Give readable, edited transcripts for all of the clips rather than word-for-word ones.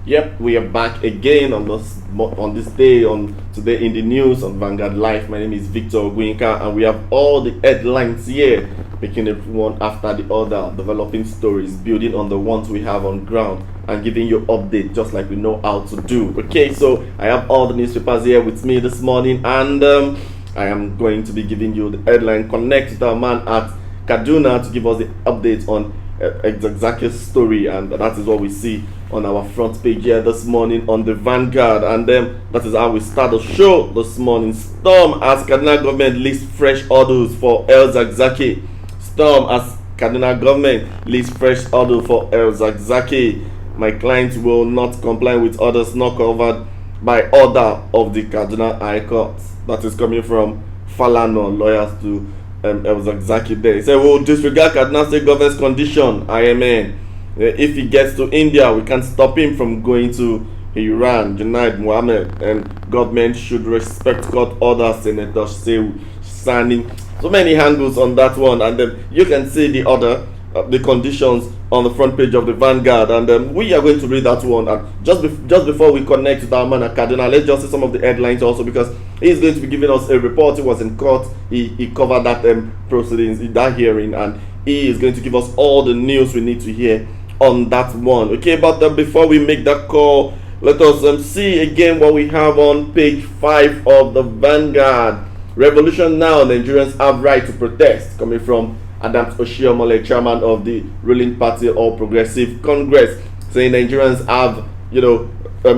Yep, we are back again on this day on today in the news on Vanguard Live. My name is Victor Oguinka, and we have all the headlines here, making it one after the other, developing stories, building on the ones we have on ground, and giving you update just like we know how to do. Okay, so I have all the newspapers here with me this morning, and I am going to be giving you the headline. Connect with our man at Kaduna to give us the update on Exaki's story, and that is what we see on our front page here this morning on the Vanguard. And then that is how we start the show this morning. Storm as Kaduna government lists fresh hurdles for El Zakzaky. Storm as Kaduna government lists fresh hurdle for El Zakzaky. My clients will not comply with orders not covered by order of the Kaduna High Court. That is coming from Falana, lawyers to El Zakzaky there. He said, we'll disregard Kaduna State government's condition, IMN. If he gets to India, we can't stop him from going to Iran. Junaid Mohammed, and government should respect court orders, Senator Shehu Sani. So many angles on that one, and then you can see the other, the conditions on the front page of the Vanguard, and we are going to read that one. And just before we connect with our man at Kaduna, let's just see some of the headlines also, because he's going to be giving us a report. He was in court. He covered that proceedings, that hearing, and he is going to give us all the news we need to hear on that one. Okay, but before we make that call, let us see again what we have on page 5 of the Vanguard. Revolution now, Nigerians have right to protest, coming from Adams Oshiomhole, chairman of the ruling party All Progressive Congress, saying Nigerians have,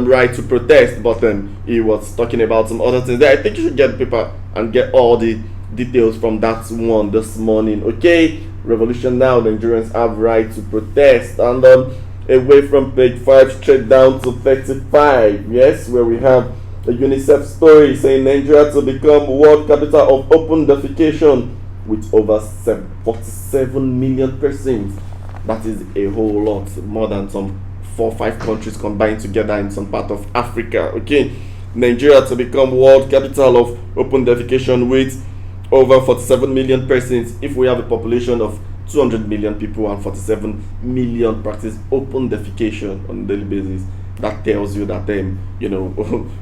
right to protest, but he was talking about some other things there. I think you should get the paper and get all the details from that one this morning. Okay, Revolution now, Nigerians have right to protest, and away from page 5 straight down to 35, yes, where we have a UNICEF story saying Nigeria to become world capital of open defecation with over 47 million persons. That is a whole lot, more than some 4 or 5 countries combined together in some part of Africa. Okay, Nigeria to become world capital of open defecation with over 47 million persons. If we have a population of 200 million people and 47 million practice open defecation on a daily basis, that tells you that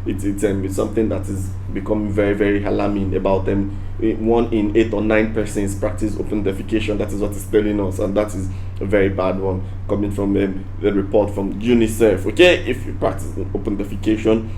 it's something that is becoming very, very alarming. About 1 in 8 or 9 persons practice open defecation. That is what it's telling us, and that is a very bad one coming from the report from UNICEF. Okay, if you practice open defecation,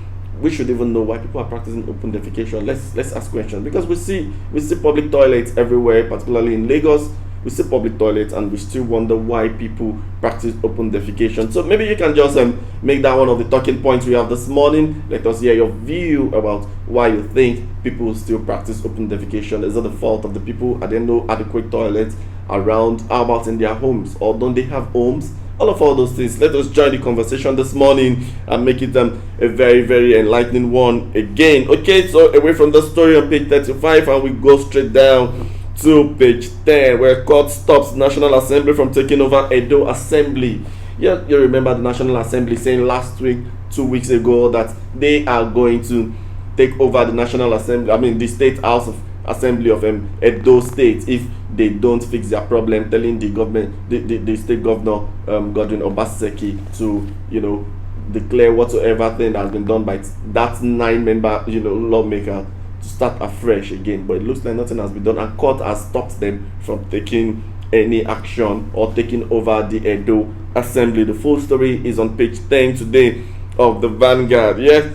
we should even know why people are practicing open defecation. Let's ask questions, because we see public toilets everywhere, particularly in Lagos. We see public toilets, and we still wonder why people practice open defecation. So maybe you can just make that one of the talking points we have this morning. Let us hear your view about why you think people still practice open defecation. Is it the fault of the people? Are there no adequate toilets around? How about in their homes? Or don't they have homes? All those things. Let us join the conversation this morning and make it a very, very enlightening one again. Okay, so away from the story on page 35, and we go straight down to page 10, where court stops National Assembly from taking over Edo Assembly. Yeah, you remember the National Assembly saying last week, 2 weeks ago, that they are going to take over the National Assembly, the State House of Assembly of Edo State, if they don't fix their problem, telling the government, the state governor, Godwin Obaseki, to declare whatsoever thing that has been done by that 9-member lawmaker to start afresh again. But it looks like nothing has been done, and court has stopped them from taking any action or taking over the Edo Assembly. The full story is on page 10 today of the Vanguard. Yes,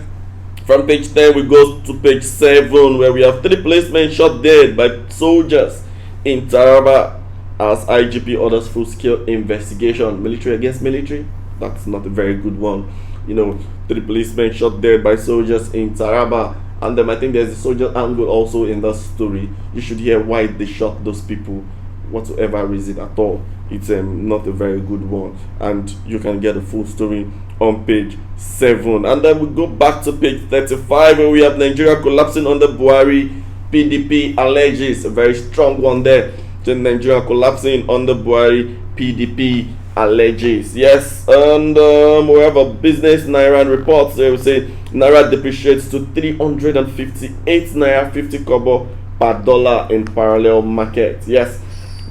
from page 10 we go to page 7, where we have 3 policemen shot dead by soldiers in Taraba as IGP orders full-scale investigation. Military against military? That's not a very good one. 3 policemen shot dead by soldiers in Taraba. And then I think there's a soldier angle also in that story. You should hear why they shot those people, whatsoever reason at all. It's not a very good one, and you can get the full story on page 7. And then we go back to page 35, where we have Nigeria collapsing under Buhari. PDP alleges, a very strong one there. Nigeria collapsing under Buhari. PDP alleges. Yes, and we have a Business Naira report. So we say Naira depreciates to 358 Naira 50 kobo per dollar in parallel market. Yes,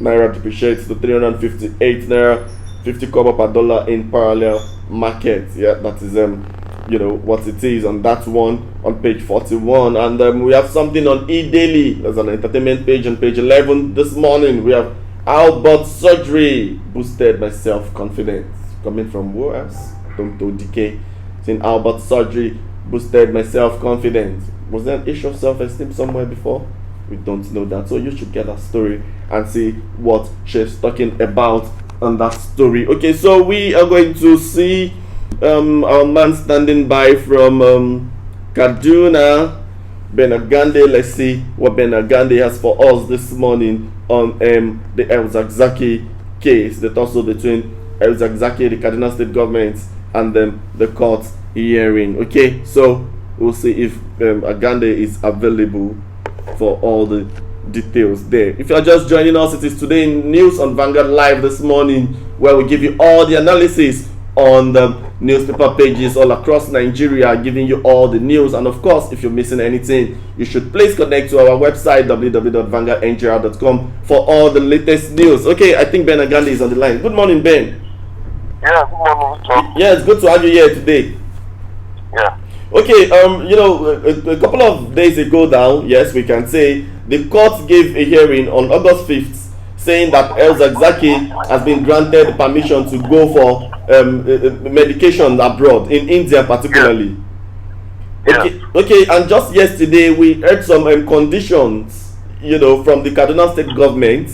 Naira depreciates to 358 Naira 50 kobo per dollar in parallel markets. Yeah, that is what it is on that one on page 41. And we have something on eDaily. There's an entertainment page on page 11 this morning. We have Albert surgery boosted my self-confidence. Coming from who else? Tonto DK. Saying Albert surgery boosted my self-confidence. Was there an issue of self-esteem somewhere before? We don't know that. So you should get that story and see what she's talking about on that story. Okay, so we are going to see our man standing by from Kaduna, Bernard Gande. Let's see what Bernard Gande has for us this morning on the El Zakzaky case, the tussle between El Zakzaky, the Kaduna State government, and the court hearing. Okay, so we'll see if Agande is available for all the details there. If you're just joining us, it is today in News on Vanguard Live this morning, where we give you all the analysis on the newspaper pages all across Nigeria, giving you all the news. And of course, if you're missing anything, you should please connect to our website www.vanguardngr.com for all the latest news. Okay, I think Ben Agande is on the line. Good morning, Ben. Yeah, good morning, Victor. Yeah, it's good to have you here today. Yeah. Okay, a couple of days ago now, yes, we can say the court gave a hearing on August 5th saying that El Zakzaky has been granted permission to go for medication abroad, in India particularly. Yeah. Okay, and just yesterday we heard some conditions, from the Kaduna State government.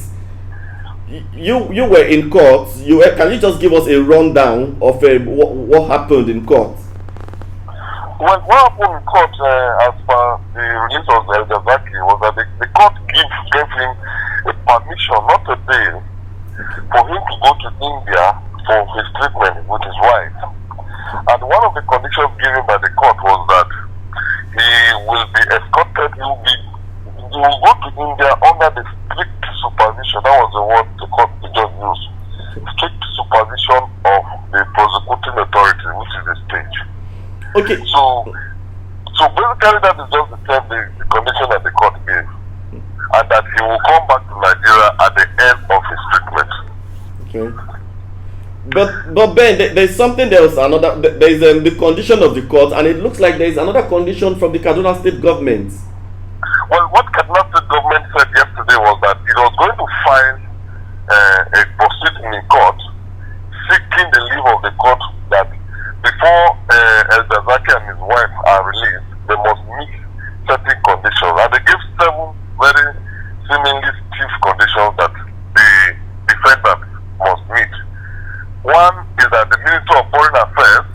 You were in court. Can you just give us a rundown of what happened in court? Well, what happened in court, as per the release of El Zakzaky, was that the court gave him a permission, not a bail, for him to go to India for his treatment with his wife. And one of the conditions given by the court was that he will be escorted, he will go to India under the strict supervision. That was the word the court just used. Strict supervision of the prosecuting authority, which is the state. Okay. So basically that is just the condition that the court gave. And that he will come back to Nigeria at the end of his treatment. Okay. But Ben, there's something else. There's the condition of the court, and it looks like there is another condition from the Kaduna State government. Well, what Kaduna State government said yesterday was that it was going to file a proceeding in court seeking the leave of the court that before El Zakzaky and his wife are released, they must meet certain conditions. And they gave 7 very seemingly stiff conditions that the defendant must meet. One is that the Minister of Foreign Affairs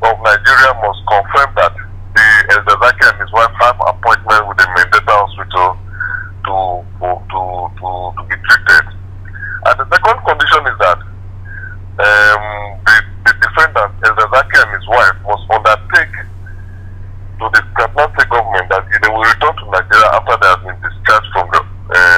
of Nigeria must confirm that the El Zakzaky and his wife have appointment with the Mendeta Hospital to be treated. And the second condition is that the defendant, El Zakzaky and his wife, must undertake to the Kaduna State government that they will return to Nigeria after they have been discharged from the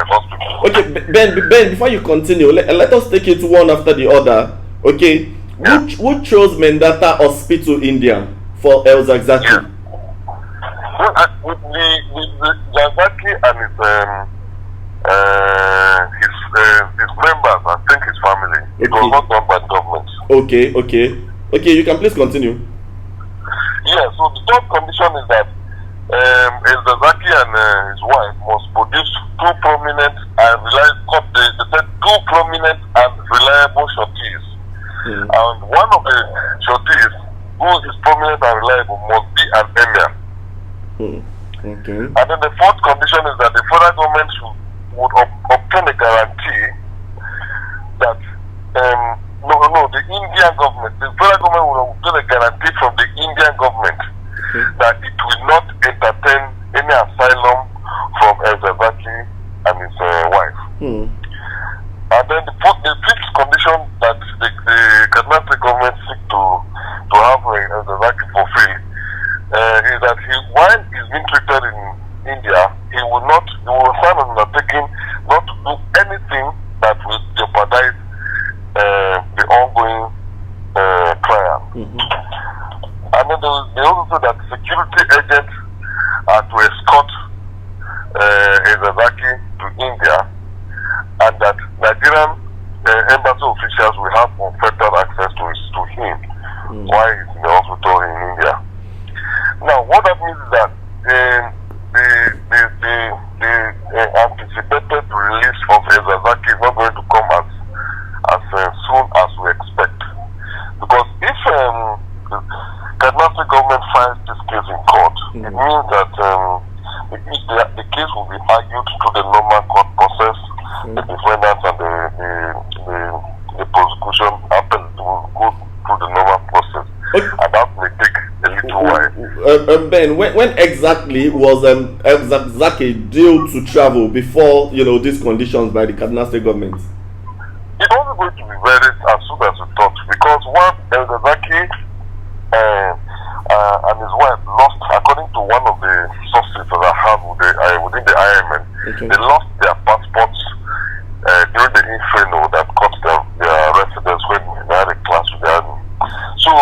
hospital. Okay, Ben, before you continue, let us take it one after the other. Okay, Yeah. who chose Mendata Hospital India for El Zakzaky? Yeah. Well, the Zakzaky and his members, I think his family, it was not done by the government. Okay, you can please continue. Yeah, so the third condition is that El Zakzaky and his wife must produce 2 prominent and reliable sureties. And one of the sureties who is prominent and reliable must be an emir. Okay. And then the fourth condition is that the federal government would obtain a guarantee that the Indian government, the federal government will obtain a guarantee from the Indian government that it will not entertain any asylum from El Zakzaky and his wife. And then the fifth condition that the Kaduna State government seek to have El Zakzaky fulfill is that while he's being treated in India, he will sign an undertaking not to do anything that will jeopardize the ongoing trial. And then they also say that security agents are to escort El Zakzaky to India, and that Nigerian embassy officials will while he's in the hospital in India. Now, what that means is that the anticipated release of Elzazaki is not going to come as soon as we expect. Because if the Kaduna State government files this case in court, it means that the case will be argued through the normal court process. The defendants and the prosecution will go through the normal process, and that may take a little while. Ben, when exactly was Elzazaki due to travel before these conditions by the Kaduna State government? It wasn't going to be very as soon as we thought, because once Elzazaki and his wife lost, according to one of the sources that I have within the IMN, they lost their passports during the inferno that caught their residence when they had a clash with the army. So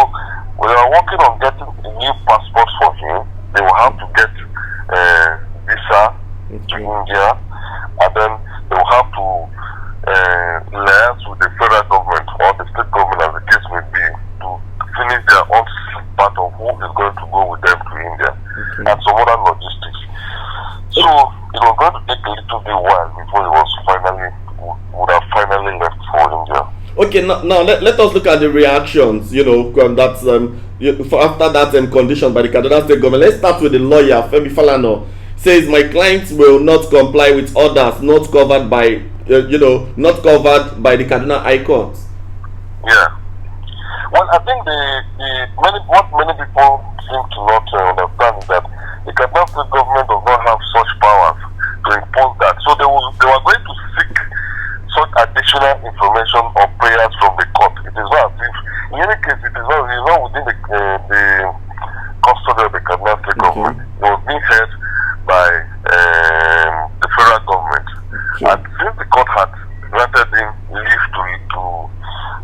we are working on getting a new passport for him. They will have to get visa to India, and then they will have to liaise with the federal government or the state government, as the case may be, to finish their own part of who is going to go with them to India, and some other logistics. So it was going to take a little bit while before it was would have finally left for India. Okay, now let us look at the reactions. That's after that condition by the Kaduna State government. Let's start with the lawyer Femi Falana. Says my clients will not comply with orders not covered by not covered by the Kaduna High Court. Yeah. Well, I think what many people seem to not understand is that the Kaduna State government does not have such powers to impose that. So they were going to seek such additional information or prayers from the court. It is not as if, in any case, it is not within the custody of the Kaduna State government. It was being held by the federal government. And since the court had granted him leave to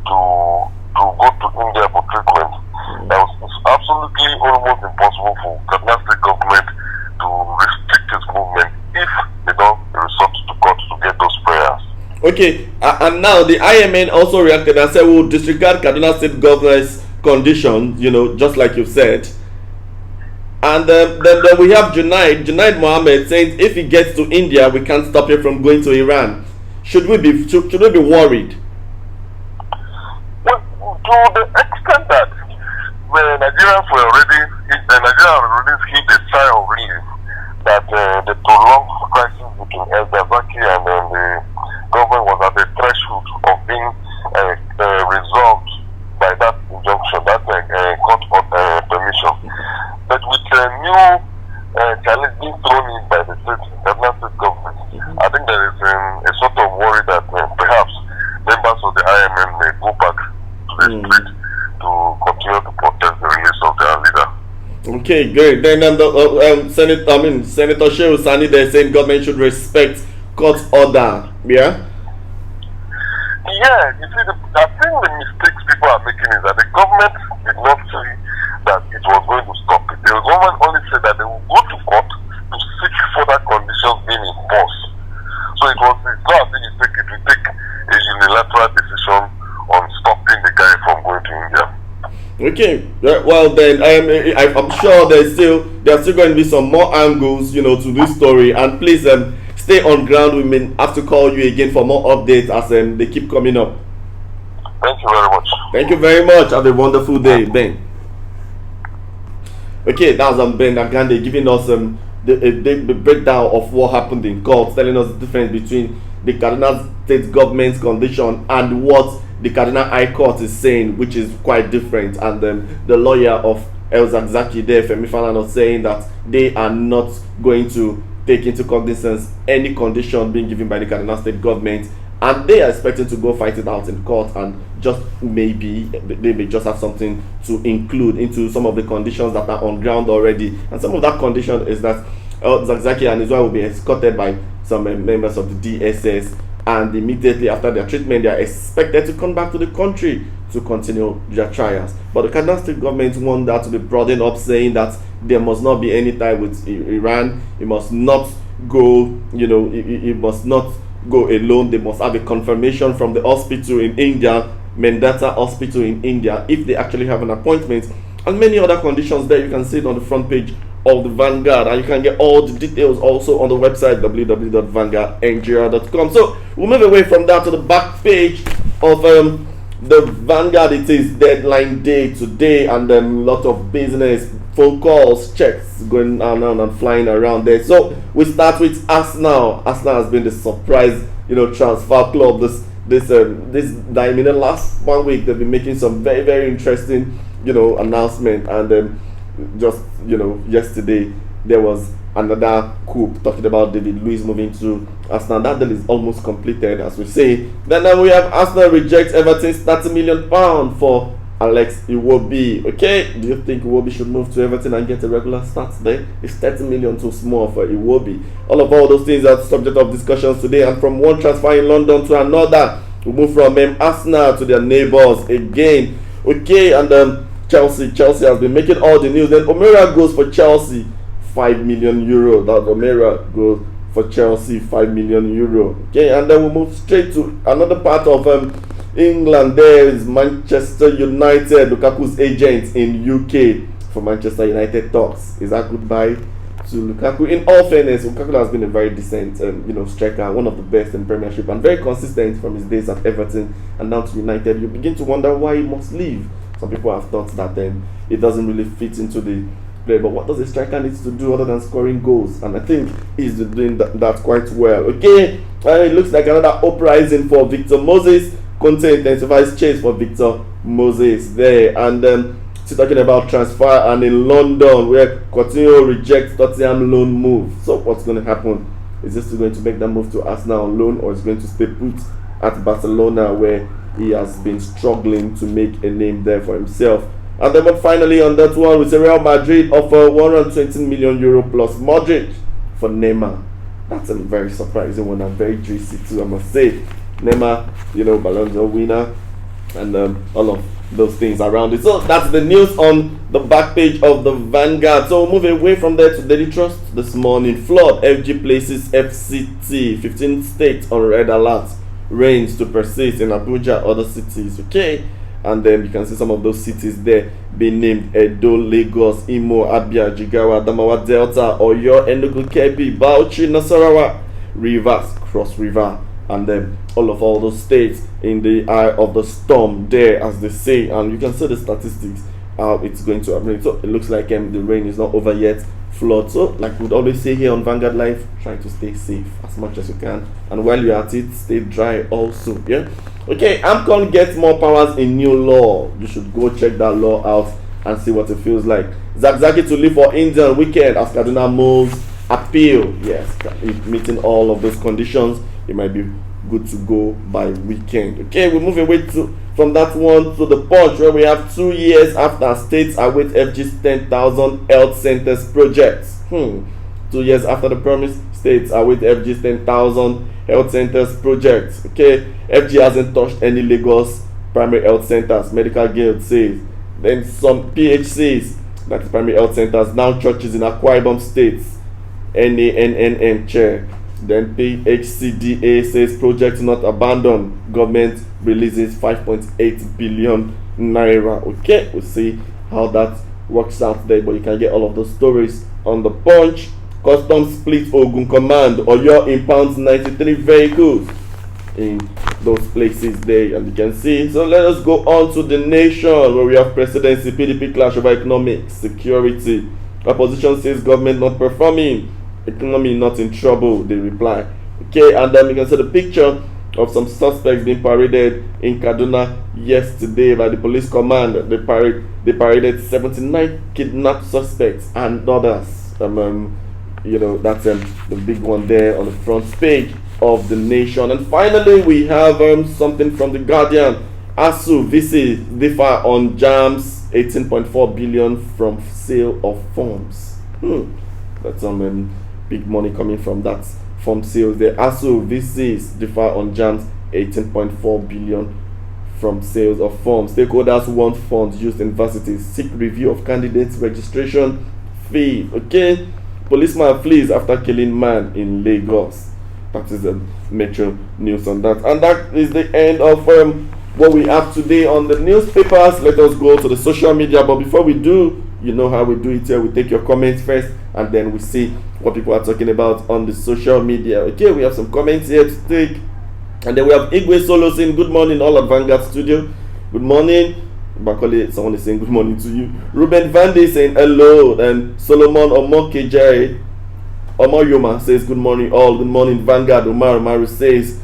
go to India for treatment, that was absolutely almost impossible for Kaduna State government to restrict his movement if they don't resort to court to get those prayers. Okay, and now the IMN also reacted and said we'll disregard Kaduna State governor's condition, just like you said. And then we have Junaid Mohammed saying if he gets to India, we can't stop him from going to Iran. Should we be worried? Well, to the extent that Nigerians already hit a sigh of relief that the prolonged crisis between Elzazaki and the government was at the threshold of being resolved by that injunction, that court permission. But with new challenge being thrown in by the Kaduna State government, I think there is a sort of worry that perhaps members of the IMN may go back to the street to continue to protest the release of their leader. Okay, great. Then Senator Shehu Sani, they're saying government should respect court order. Yeah. Yeah, you see, I think the mistakes people are making is that the government did not say that it was going to stop it. The government only said that they will go to court to seek further conditions being imposed. So it's not as if it will take a unilateral decision on stopping the guy from going to India. Okay, well then I'm sure there are still going to be some more angles, to this story. And please stay on ground. We may have to call you again for more updates as they keep coming up. Thank you very much. Thank you very much. Have a wonderful day, Ben. Okay, that was Ben Agande giving us the breakdown of what happened in court, telling us the difference between the Kaduna State government's condition and what the Kaduna High Court is saying, which is quite different. And the lawyer of Elzazaki there, Femi Falana, saying that they are not going to take into cognizance any condition being given by the Kaduna State government, and they are expecting to go fight it out in court, and just maybe they may just have something to include into some of the conditions that are on ground already. And some of that condition is that Elzazaki and his wife will be escorted by some members of the DSS, and immediately after their treatment they are expected to come back to the country to continue their trials. But the Kaduna State government want that to be broadened up, saying that there must not be any tie with Iran. It must not go, it must not go alone. They must have a confirmation from the hospital in India Mendata Hospital in India if they actually have an appointment, and many other conditions there. You can see it on the front page of the Vanguard, and you can get all the details also on the website www.vanguardnigeria.com. So we'll move away from that to the back page of the Vanguard. It is deadline day today, and a lot of business, phone calls, checks going on and flying around there. So we start with Arsenal. Arsenal has been the surprise, transfer club this time. In the last 1 week, they've been making some very, very interesting, announcement. And just yesterday there was another coup talking about David Luiz moving to Arsenal. That deal is almost completed, as we say. Then we have Arsenal rejects Everton's £30 million for Alex Iwobi. Okay, do you think Iwobi should move to Everton and get a regular start there? Is 30 million too small for Iwobi? All those things are subject of discussions today. And from one transfer in London to another, we move from Arsenal to their neighbours again. Okay, and Chelsea has been making all the news. Then Omera goes for Chelsea, €5 million. That Omera goes for Chelsea, €5 million. Okay, and then we move straight to another part of England. There is Manchester United. Lukaku's agent in UK for Manchester United talks. Is that goodbye to Lukaku? In all fairness, Lukaku has been a very decent, striker, one of the best in Premiership, and very consistent from his days at Everton and now to United. You begin to wonder why he must leave. Some people have thought that it doesn't really fit into the play, but what does a striker need to do other than scoring goals? And I think he's doing that quite well. Okay, it looks like another uprising for Victor Moses. Conte intensifies chase for Victor Moses there. And still talking about transfer, and in London where Coutinho rejects Tottenham loan move. So what's going to happen? Is this still going to make that move to Arsenal on loan, or is going to stay put at Barcelona, where he has been struggling to make a name there for himself? And then finally on that one, with Real Madrid offer €120 million plus Modric for Neymar. That's a very surprising one and very juicy too, I must say. Neymar, Ballon d'Or winner, and all of those things around it. So that's the news on the back page of the Vanguard. So moving away from there to Daily Trust this morning. Flood, FG places FCT, 15 states on red alert. Rains to persist in Abuja, other cities. Okay, and then you can see some of those cities there being named: Edo, Lagos, Imo, Abia, Jigawa, Adamawa, Delta, Oyo, Enugu, Kebbi, Bauchi, Nasarawa, Rivers, Cross River, and then all those states in the eye of the storm there, as they say. And you can see the statistics how it's going to happen. So it looks like the rain is not over yet. Flood. So like we'd always say here on Vanguard Live, try to stay safe as much as you can, and while you're at it, stay dry also. Yeah. Okay, AMCON gets more powers in new law. You should go check that law out and see what it feels like. Zakzaki to leave for Indian weekend as Kaduna moves appeal. Yes, if meeting all of those conditions, it might be good to go by weekend. Okay, we move away from that one to the Punch, where we have 2 years after states await FG's 10,000 health centers projects. 2 years after the promise, states await FG's 10,000 health centers projects. Okay, FG hasn't touched any Lagos primary health centers, Medical Guild says. Then some PHCs, that is primary health centers, now churches in Akwa Ibom states, NANNM chair. Then PHCDA says project not abandoned. Government releases 5.8 billion naira. Okay, we'll see how that works out there, but you can get all of those stories on the Punch. Customs split Ogun Command. Oyo impounds 93 vehicles in those places there, and you can see. So let us go on to The Nation, where we have presidency, PDP clash over economic security. Opposition says government not performing, economy not in trouble, they reply. Okay, and then you can see the picture of some suspects being paraded in Kaduna yesterday by the police command. They paraded 79 kidnapped suspects and others. That's the big one there on the front page of The Nation. And finally, we have something from The Guardian. ASU VC differ on jams 18.4 billion from sale of forms. That's some big money coming from that form sales. The ASU VCs differ on jams 18.4 billion from sales of forms. Stakeholders want funds used in universities. Seek review of candidates registration fee. Okay, policeman flees after killing man in Lagos. That is the Metro news on that. And that is the end of what we have today on the newspapers. Let us go to the social media. But before we do, you know how we do it here. We take your comments first, and then we see what people are talking about on the social media. Okay, we have some comments here to take. And then we have Igwe Solo saying, good morning, all at Vanguard Studio. Good morning. Bakole, someone is saying good morning to you. Ruben Vande saying hello. And Solomon Omokejai Omoyoma says good morning all. Good morning, Vanguard. Umar Maru says,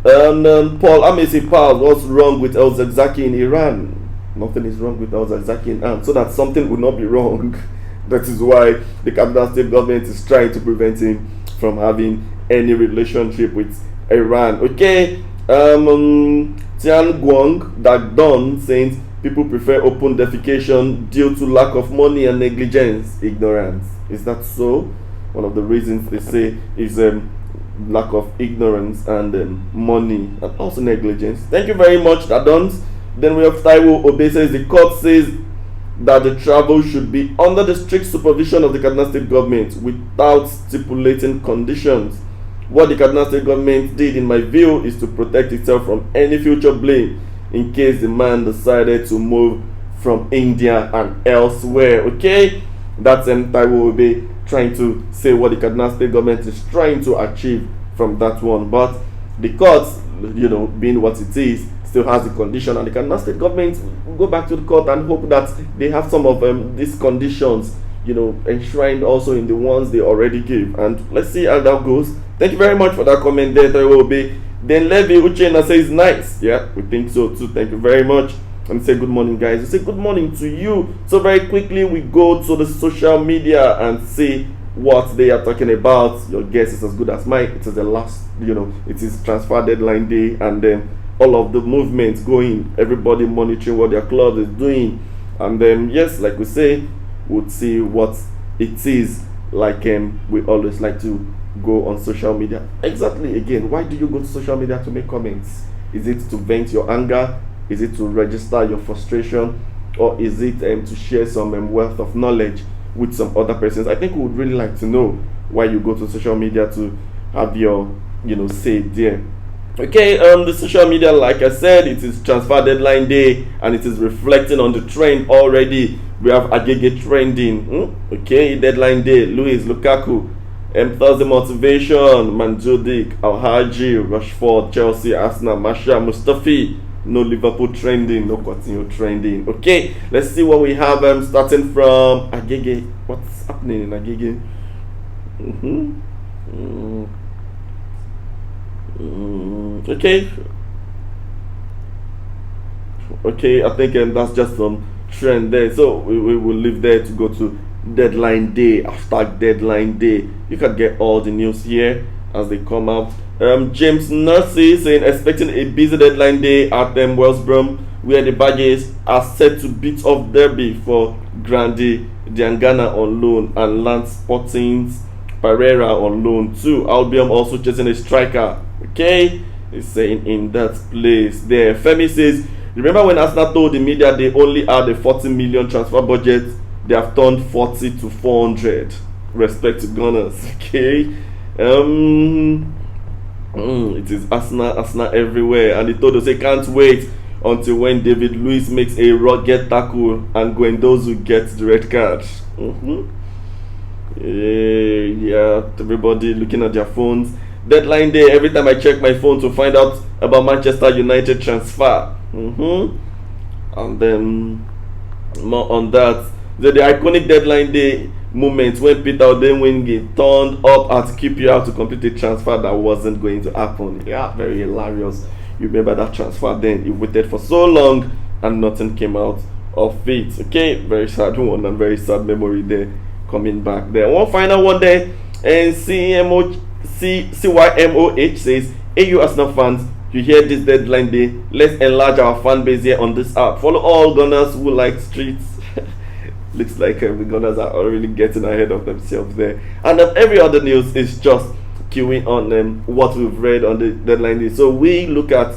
Paul Amesi Pal, what's wrong with El Zakzaki in Iran? Nothing is wrong with El Zakzaki in Iran. So that something would not be wrong. That is why the Kaduna State government is trying to prevent him from having any relationship with Iran. Okay. Tian Guang Dagdon saying people prefer open defecation due to lack of money and negligence, ignorance. Is that so? One of the reasons they say is lack of ignorance and money and also negligence. Thank you very much, Dadons. Then we have Taiwo Obe says the court says that the travel should be under the strict supervision of the Kaduna State government without stipulating conditions. What the Kaduna State government did, in my view, is to protect itself from any future blame in case the man decided to move from India and elsewhere. Okay, that's Taiwo Obe trying to say what the Kaduna State government is trying to achieve from that one. But the court, you know, being what it is, still has the condition, and the Kaduna State government will go back to the court and hope that they have some of these conditions, you know, enshrined also in the ones they already gave. And let's see how that goes. Thank you very much for that comment there, Taiwo Obe. Then Levi Uchena says nice. Yeah, we think so too. Thank you very much. And say good morning, guys. We say good morning to you. So very quickly we go to the social media and see what they are talking about. Your guess is as good as mine. It is the last, you know, it is transfer deadline day, and then all of the movements going, everybody monitoring what their club is doing. And then yes, like we say, we'll see what it is. Like we always like to go on social media. Exactly, again, why do you go to social media to make comments? Is it to vent your anger? Is it to register your frustration? Or is it to share some wealth of knowledge with some other persons? I think we would really like to know why you go to social media to have your, you know, say there. Okay, the social media, like I said, it is transfer deadline day, and it is reflecting on the trend already. We have Agege trending. Okay, deadline day. Luis Lukaku, Thursday motivation, Manjudik, Alhaji, Rashford, Chelsea, Arsenal, Masha, Mustafi. No Liverpool trending, no continue trending. Okay, let's see what we have starting from Agege. What's happening in Agege? Okay, I think that's just some trend there. So we will leave there to go to deadline day. Hashtag deadline day. You can get all the news here as they come out. James Nursey saying expecting a busy deadline day at West Brom, where the Badgers are set to beat off Derby for Grandi Diangana on loan and Lance Sporting's Pereira on loan too. Albion also chasing a striker. Okay, he's saying in that place there. Femi says, remember when Arsenal told the media they only had a 40 million transfer budget? They have turned 40 to 400. Respect to Gunners. Okay. It is Arsenal everywhere, and they told us they can't wait until when David Luiz makes a rugged tackle and Guendouzi gets the red card. Yeah, everybody looking at their phones. Deadline day. Every time I check my phone to find out about Manchester United transfer. And then more on that. The iconic deadline day moment when Peter Odemwingie turned up at QPR to complete a transfer that wasn't going to happen. Yeah, very hilarious. You remember that transfer then? You waited for so long and nothing came out of it. Okay, very sad one and very sad memory there coming back there. One final one there, and CYMOH says, AU Arsenal fans, you hear this deadline day, let's enlarge our fan base here on this app. Follow all Gunners who like streets. Looks like the Gunners are already getting ahead of themselves there. And every other news is just queuing on what we've read on the deadline day. So we look at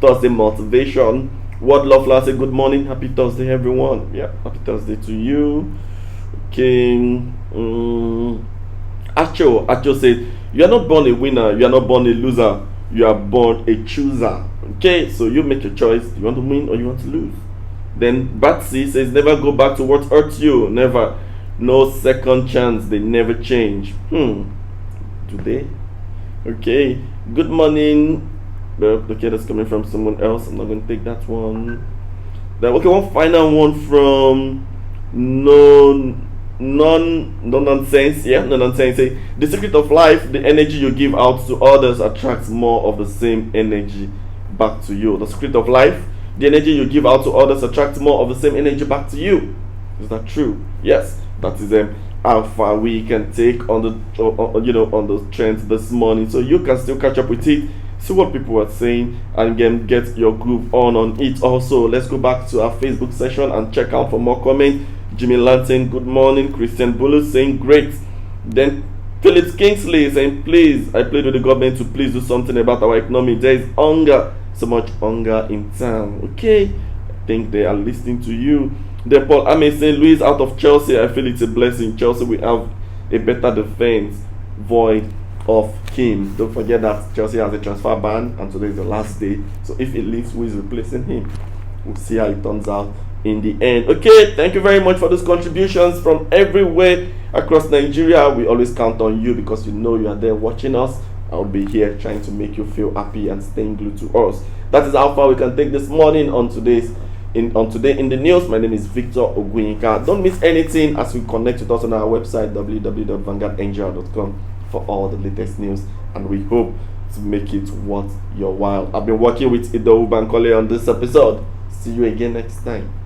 Thursday motivation. What Love say good morning, happy Thursday everyone. Yeah, happy Thursday to you. Okay. Acho said, you are not born a winner, you are not born a loser, you are born a chooser. Okay, so you make your choice. Do you want to win or you want to lose? Then Batsy says, never go back to what hurts you. Never. No second chance. They never change. Do they? Okay. Good morning. Well, okay, that's coming from someone else. I'm not going to take that one. Then, okay, one final one from no nonsense. Yeah, no nonsense. Say, the secret of life, the energy you give out to others attracts more of the same energy back to you. The secret of life, the energy you give out to others attracts more of the same energy back to you. Is that true? Yes, that is how far we can take on the on the trends this morning. So you can still catch up with it, see what people are saying, and again get your groove on it. Also, let's go back to our Facebook session and check out for more comments. Jimmy Lanton, good morning. Christian Bulu saying great. Then Phillips Kingsley saying, please, I plead with the government to please do something about our economy. There is hunger, so much hunger in town. Okay, I think they are listening to you. Then Paul Ame saying, Luis out of Chelsea, I feel it's a blessing. Chelsea will have a better defense void of Kim. Don't forget that Chelsea has a transfer ban and today is the last day. So if it leaves, who is replacing him? We'll see how it turns out in the end. Okay, thank you very much for those contributions from everywhere across Nigeria. We always count on you because you know you are there watching us. I'll be here trying to make you feel happy and staying glued to us. That is how far we can take this morning on Today in the News. My name is Victor Oguyinka. Don't miss anything as we connect with us on our website www.vanguardngr.com for all the latest news, and we hope to make it worth your while. I've been working with Ido Bankole on this episode. See you again next time.